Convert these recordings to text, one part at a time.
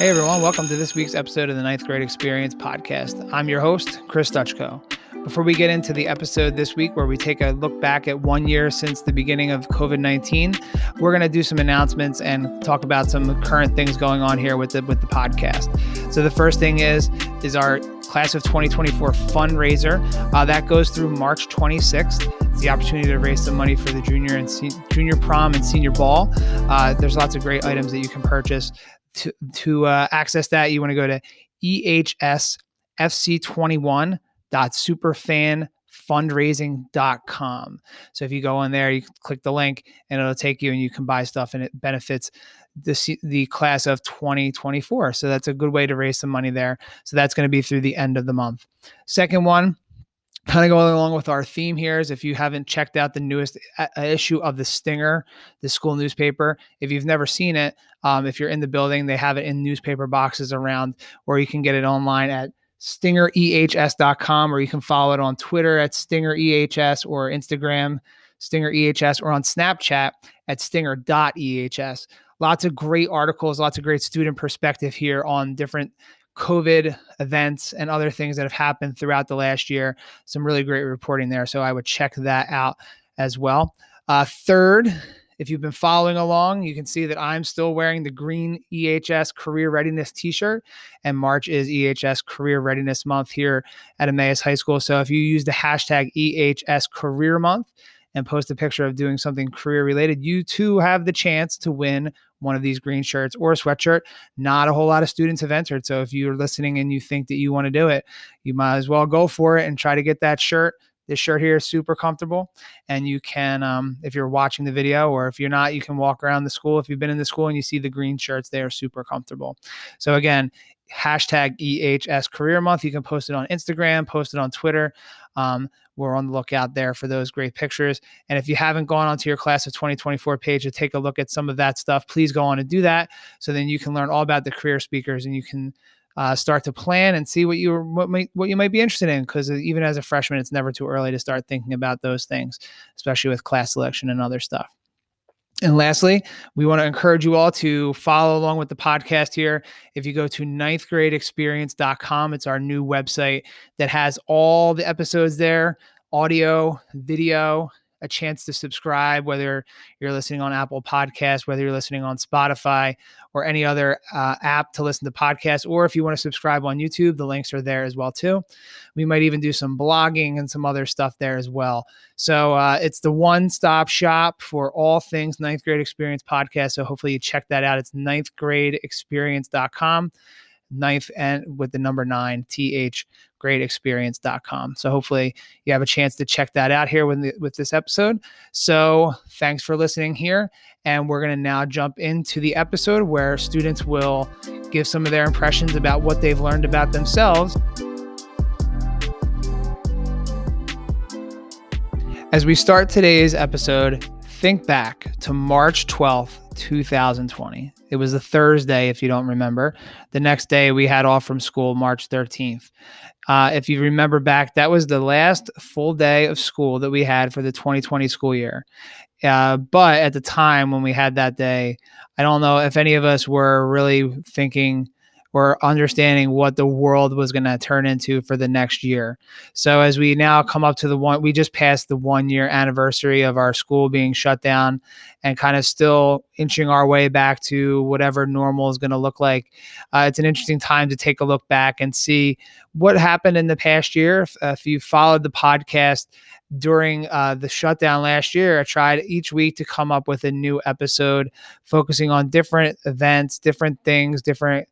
Hey everyone, welcome to this week's episode of the Ninth Grade Experience podcast. I'm your host, Chris Dutchko. Before we get into the episode this week, where we take a look back at 1 year since the beginning of COVID-19, we're going to do some announcements and talk about some current things going on here with the podcast. So the first thing is our Class of 2024 fundraiser. That goes through March 26th. It's the opportunity to raise some money for the junior prom and senior ball. There's lots of great items that you can purchase. To access that, you want to go to ehsfc21.superfanfundraising.com. So if you go on there, you click the link and it'll take you and you can buy stuff and it benefits the class of 2024. So that's a good way to raise some money there. So that's going to be through the end of the month. Second one, kind of going along with our theme here, is if you haven't checked out the newest issue of the Stinger, the school newspaper, if you've never seen it, if you're in the building, they have it in newspaper boxes around, or you can get it online at stingerehs.com, or you can follow it on Twitter at stingerehs, or Instagram stingerehs, or on Snapchat at stinger.ehs. Lots of great articles, lots of great student perspective here on different COVID events and other things that have happened throughout the last year. Some really great reporting there. So I would check that out as well. Third, if you've been following along, you can see that I'm still wearing the green EHS Career Readiness t-shirt, and March is EHS Career Readiness Month here at Emmaus High School. So if you use the hashtag EHS Career Month and post a picture of doing something career related, you too have the chance to win one of these green shirts or a sweatshirt. Not a whole lot of students have entered. So if you're listening and you think that you want to do it, you might as well go for it and try to get that shirt. This shirt here is super comfortable, and you can, if you're watching the video, or if you're not, you can walk around the school. If you've been in the school and you see the green shirts, they are super comfortable. So again, hashtag EHS Career Month. You can post it on Instagram, post it on Twitter. We're on the lookout there for those great pictures. And if you haven't gone onto your Class of 2024 page to take a look at some of that stuff, please go on and do that. So then you can learn all about the career speakers, and you can start to plan and see what you might be interested in. Because even as a freshman, it's never too early to start thinking about those things, especially with class selection and other stuff. And lastly, we want to encourage you all to follow along with the podcast here. If you go to ninthgradeexperience.com, it's our new website that has all the episodes there, audio, video, a chance to subscribe, whether you're listening on Apple Podcasts, whether you're listening on Spotify or any other app to listen to podcasts, or if you want to subscribe on YouTube, the links are there as well too. We might even do some blogging and some other stuff there as well. So it's the one-stop shop for all things Ninth Grade Experience podcast. So hopefully you check that out. It's ninthgradeexperience.com. Ninth and with the number 9, gradeexperience.com. So hopefully you have a chance to check that out here with this episode. So thanks for listening here. And we're going to now jump into the episode where students will give some of their impressions about what they've learned about themselves. As we start today's episode, think back to March 12th, 2020. It was a Thursday, if you don't remember. The next day we had off from school, March 13th. If you remember back, that was the last full day of school that we had for the 2020 school year. But at the time when we had that day, I don't know if any of us were really thinking or understanding what the world was going to turn into for the next year. So as we now come up to we just passed the 1 year anniversary of our school being shut down, and kind of still inching our way back to whatever normal is going to look like. It's an interesting time to take a look back and see what happened in the past year. If you followed the podcast during the shutdown last year, I tried each week to come up with a new episode focusing on different events, different things, different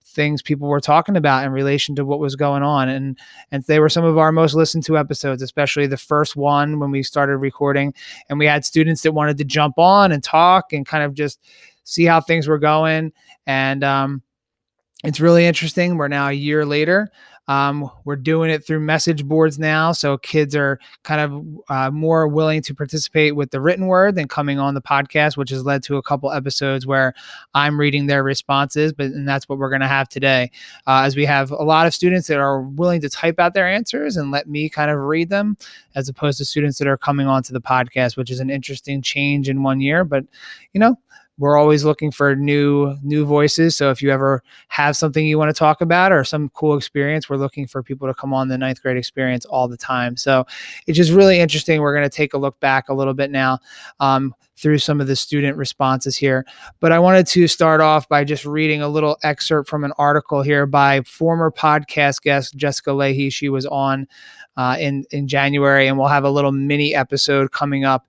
things people were talking about in relation to what was going on. And they were some of our most listened to episodes, especially the first one when we started recording. And we had students that wanted to jump on and talk and kind of just see how things were going. And it's really interesting. We're now a year later. We're doing it through message boards now. So kids are kind of more willing to participate with the written word than coming on the podcast, which has led to a couple episodes where I'm reading their responses. And that's what we're going to have today, as we have a lot of students that are willing to type out their answers and let me kind of read them, as opposed to students that are coming onto the podcast, which is an interesting change in 1 year. But, we're always looking for new voices. So if you ever have something you want to talk about or some cool experience, we're looking for people to come on the ninth grade experience all the time. So it's just really interesting. We're going to take a look back a little bit now through some of the student responses here. But I wanted to start off by just reading a little excerpt from an article here by former podcast guest Jessica Leahy. She was on in January, and we'll have a little mini episode coming up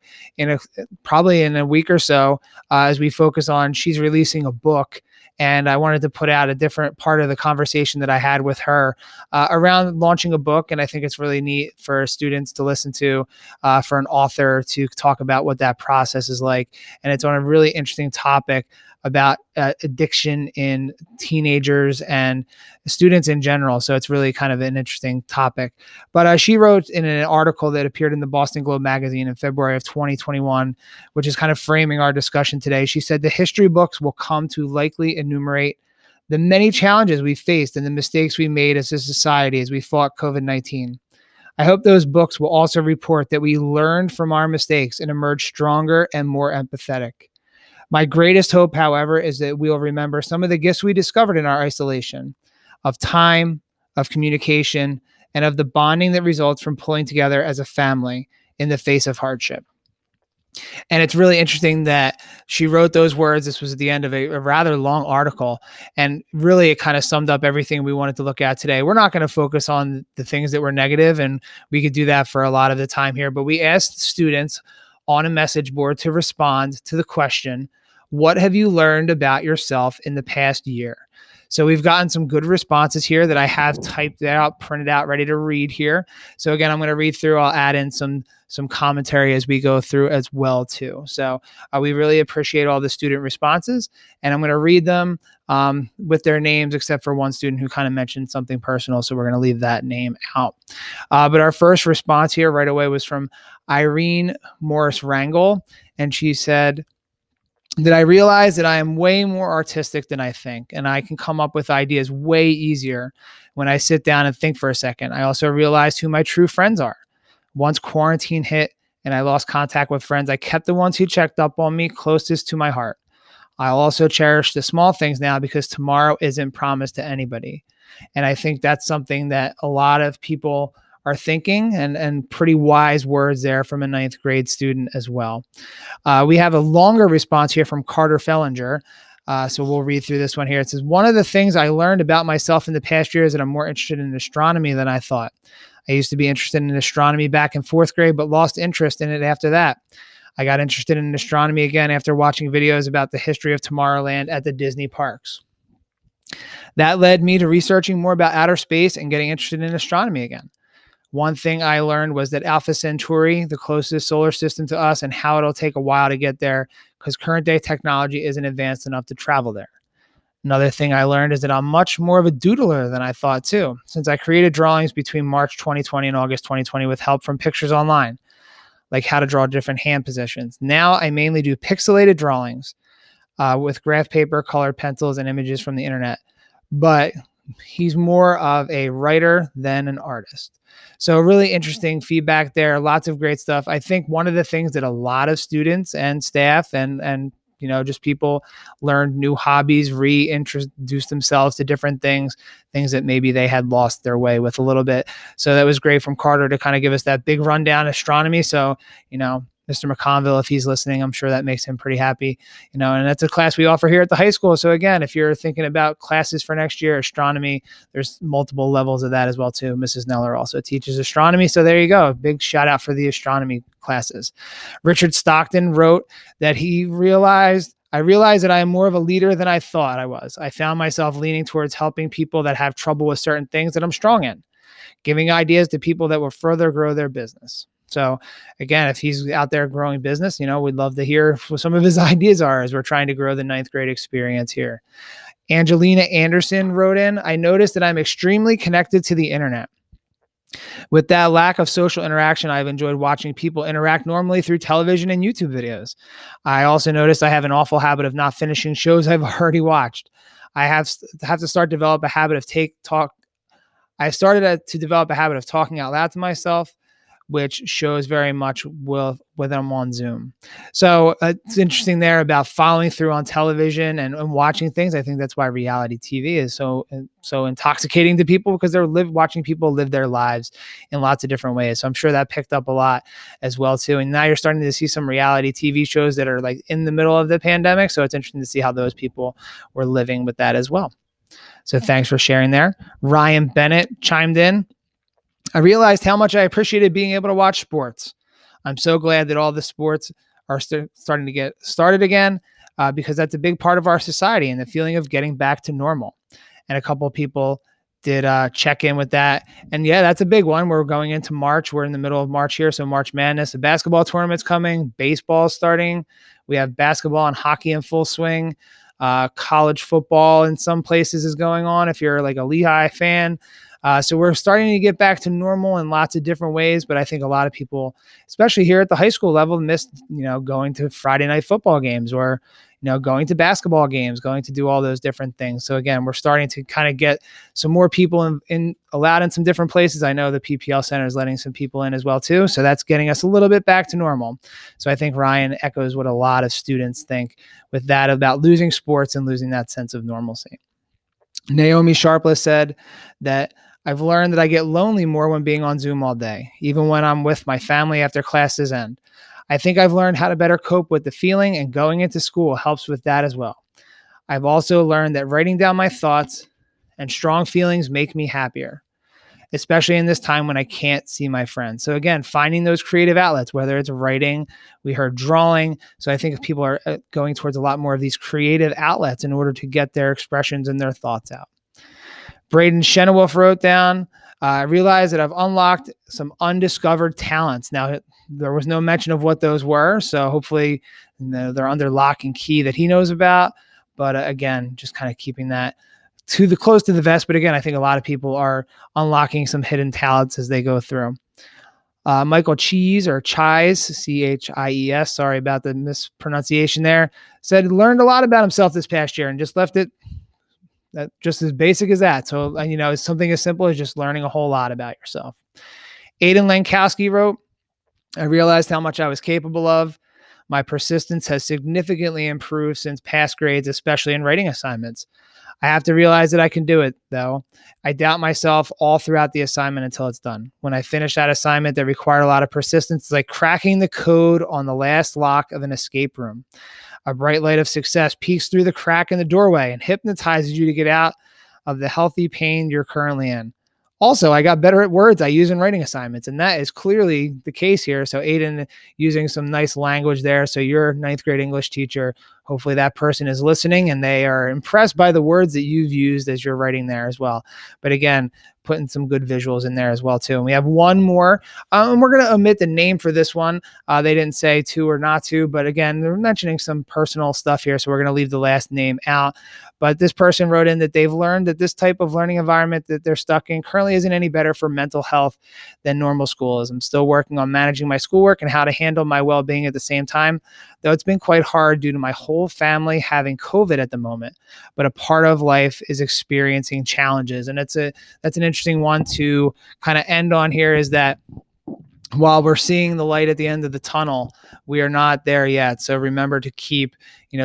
probably in a week or so as we focus on, she's releasing a book. And I wanted to put out a different part of the conversation that I had with her around launching a book. And I think it's really neat for students to listen to, for an author to talk about what that process is like. And it's on a really interesting topic about addiction in teenagers and students in general. So it's really kind of an interesting topic. But she wrote in an article that appeared in the Boston Globe magazine in February of 2021, which is kind of framing our discussion today. She said the history books will come to likely enumerate the many challenges we faced and the mistakes we made as a society as we fought COVID-19. I hope those books will also report that we learned from our mistakes and emerged stronger and more empathetic. My greatest hope, however, is that we'll remember some of the gifts we discovered in our isolation, of time, of communication, and of the bonding that results from pulling together as a family in the face of hardship. And it's really interesting that she wrote those words. This was at the end of a rather long article. And really, it kind of summed up everything we wanted to look at today. We're not going to focus on the things that were negative, and we could do that for a lot of the time here. But we asked students on a message board to respond to the question, what have you learned about yourself in the past year? So we've gotten some good responses here that I have typed out, printed out, ready to read here. So again, I'm going to read through. I'll add in some commentary as we go through as well too. So we really appreciate all the student responses, and I'm going to read them with their names, except for one student who kind of mentioned something personal. So we're going to leave that name out. But our first response here right away was from Irene Morris Rangel. And she said, that I realize that I am way more artistic than I think, and I can come up with ideas way easier when I sit down and think for a second. I also realized who my true friends are. Once quarantine hit and I lost contact with friends, I kept the ones who checked up on me closest to my heart. I'll also cherish the small things now because tomorrow isn't promised to anybody. And I think that's something that a lot of people are thinking, and pretty wise words there from a ninth grade student as well. We have a longer response here from Carter Fellinger. So we'll read through this one here. It says, one of the things I learned about myself in the past year is that I'm more interested in astronomy than I thought. I used to be interested in astronomy back in fourth grade, but lost interest in it after that. I got interested in astronomy again after watching videos about the history of Tomorrowland at the Disney parks. That led me to researching more about outer space and getting interested in astronomy again. One thing I learned was that Alpha Centauri, the closest solar system to us, and how it'll take a while to get there because current day technology isn't advanced enough to travel there. Another thing I learned is that I'm much more of a doodler than I thought too, since I created drawings between March 2020 and August 2020 with help from pictures online, like how to draw different hand positions. Now I mainly do pixelated drawings with graph paper, colored pencils, and images from the internet. But he's more of a writer than an artist. So really interesting feedback there. Lots of great stuff. I think one of the things that a lot of students and staff and just people learned new hobbies, reintroduce themselves to different things that maybe they had lost their way with a little bit. So that was great from Carter to kind of give us that big rundown astronomy. So, Mr. McConville, if he's listening, I'm sure that makes him pretty happy, and that's a class we offer here at the high school. So again, if you're thinking about classes for next year, astronomy, there's multiple levels of that as well too. Mrs. Neller also teaches astronomy. So there you go. Big shout out for the astronomy classes. Richard Stockton wrote that I realized that I am more of a leader than I thought I was. I found myself leaning towards helping people that have trouble with certain things that I'm strong in, giving ideas to people that will further grow their business. So again, if he's out there growing business, we'd love to hear what some of his ideas are as we're trying to grow the ninth grade experience here. Angelina Anderson wrote in, I noticed that I'm extremely connected to the internet. With that lack of social interaction, I've enjoyed watching people interact normally through television and YouTube videos. I also noticed I have an awful habit of not finishing shows I've already watched. I have to start develop a habit of I started to develop a habit of talking out loud to myself which shows very much with them on Zoom. So it's interesting there about following through on television and watching things. I think that's why reality TV is so intoxicating to people, because they're watching people live their lives in lots of different ways. So I'm sure that picked up a lot as well too. And now you're starting to see some reality TV shows that are like in the middle of the pandemic. So it's interesting to see how those people were living with that as well. So thanks for sharing there. Ryan Bennett chimed in. I realized how much I appreciated being able to watch sports. I'm so glad that all the sports are starting to get started again, because that's a big part of our society and the feeling of getting back to normal. And a couple of people did check in with that. And yeah, that's a big one. We're going into March. We're in the middle of March here. So March Madness, the basketball tournament's coming, baseball starting. We have basketball and hockey in full swing. College football in some places is going on if you're like a Lehigh fan. So we're starting to get back to normal in lots of different ways, but I think a lot of people, especially here at the high school level, missed, going to Friday night football games or, going to basketball games, going to do all those different things. So again, we're starting to kind of get some more people allowed in some different places. I know the PPL Center is letting some people in as well too. So that's getting us a little bit back to normal. So I think Ryan echoes what a lot of students think with that about losing sports and losing that sense of normalcy. Naomi Sharpless said that I've learned that I get lonely more when being on Zoom all day, even when I'm with my family after classes end. I think I've learned how to better cope with the feeling, and going into school helps with that as well. I've also learned that writing down my thoughts and strong feelings make me happier, especially in this time when I can't see my friends. So again, finding those creative outlets, whether it's writing, we heard drawing. So I think people are going towards a lot more of these creative outlets in order to get their expressions and their thoughts out. Braden Shenewolf wrote down, I realized that I've unlocked some undiscovered talents. Now, there was no mention of what those were, so hopefully they're under lock and key that he knows about. But again, just kind of keeping that close to the vest. But again, I think a lot of people are unlocking some hidden talents as they go through. Michael Cheese or Chies, Chies, sorry about the mispronunciation there, said learned a lot about himself this past year and just left it just as basic as that. So, it's something as simple as just learning a whole lot about yourself. Aiden Lankowski wrote, I realized how much I was capable of. My persistence has significantly improved since past grades, especially in writing assignments. I have to realize that I can do it, though. I doubt myself all throughout the assignment until it's done. When I finish that assignment that required a lot of persistence, it's like cracking the code on the last lock of an escape room. A bright light of success peeks through the crack in the doorway and hypnotizes you to get out of the healthy pain you're currently in. Also, I got better at words I use in writing assignments, and that is clearly the case here. So Aiden using some nice language there. So your ninth grade English teacher, hopefully that person is listening and they are impressed by the words that you've used as you're writing there as well. But again, putting some good visuals in there as well too. And we have one more, and we're going to omit the name for this one. They didn't say to or not to, but again, they're mentioning some personal stuff here. So we're going to leave the last name out. But this person wrote in that they've learned that this type of learning environment that they're stuck in currently isn't any better for mental health than normal school is. I'm still working on managing my schoolwork and how to handle my well-being at the same time, though it's been quite hard due to my whole family having COVID at the moment. But a part of life is experiencing challenges. And that's an interesting one to kind of end on here, is that while we're seeing the light at the end of the tunnel, we are not there yet. So remember to keep,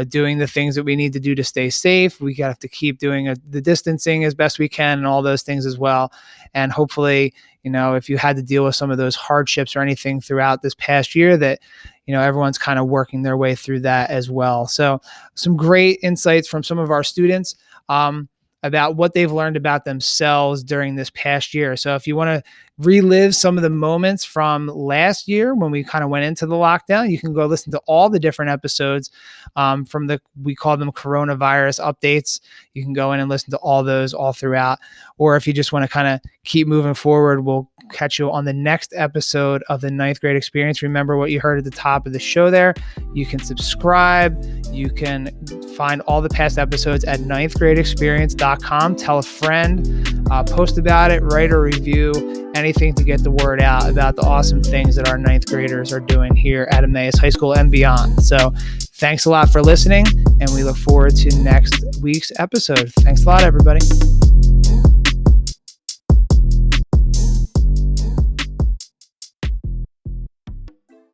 doing the things that we need to do to stay safe. We have to keep doing the distancing as best we can and all those things as well. And hopefully, if you had to deal with some of those hardships or anything throughout this past year, that, everyone's kind of working their way through that as well. So some great insights from some of our students about what they've learned about themselves during this past year. So if you want to relive some of the moments from last year when we kind of went into the lockdown, you can go listen to all the different episodes we call them coronavirus updates. You can go in and listen to all those all throughout. Or if you just want to kind of keep moving forward, we'll catch you on the next episode of the ninth grade experience. Remember what you heard at the top of the show there. You can subscribe. You can find all the past episodes at ninthgradeexperience.com. Tell a friend, post about it, write a review, anything to get the word out about the awesome things that our ninth graders are doing here at Emmaus High School and beyond. So thanks a lot for listening, and we look forward to next week's episode. Thanks a lot, everybody.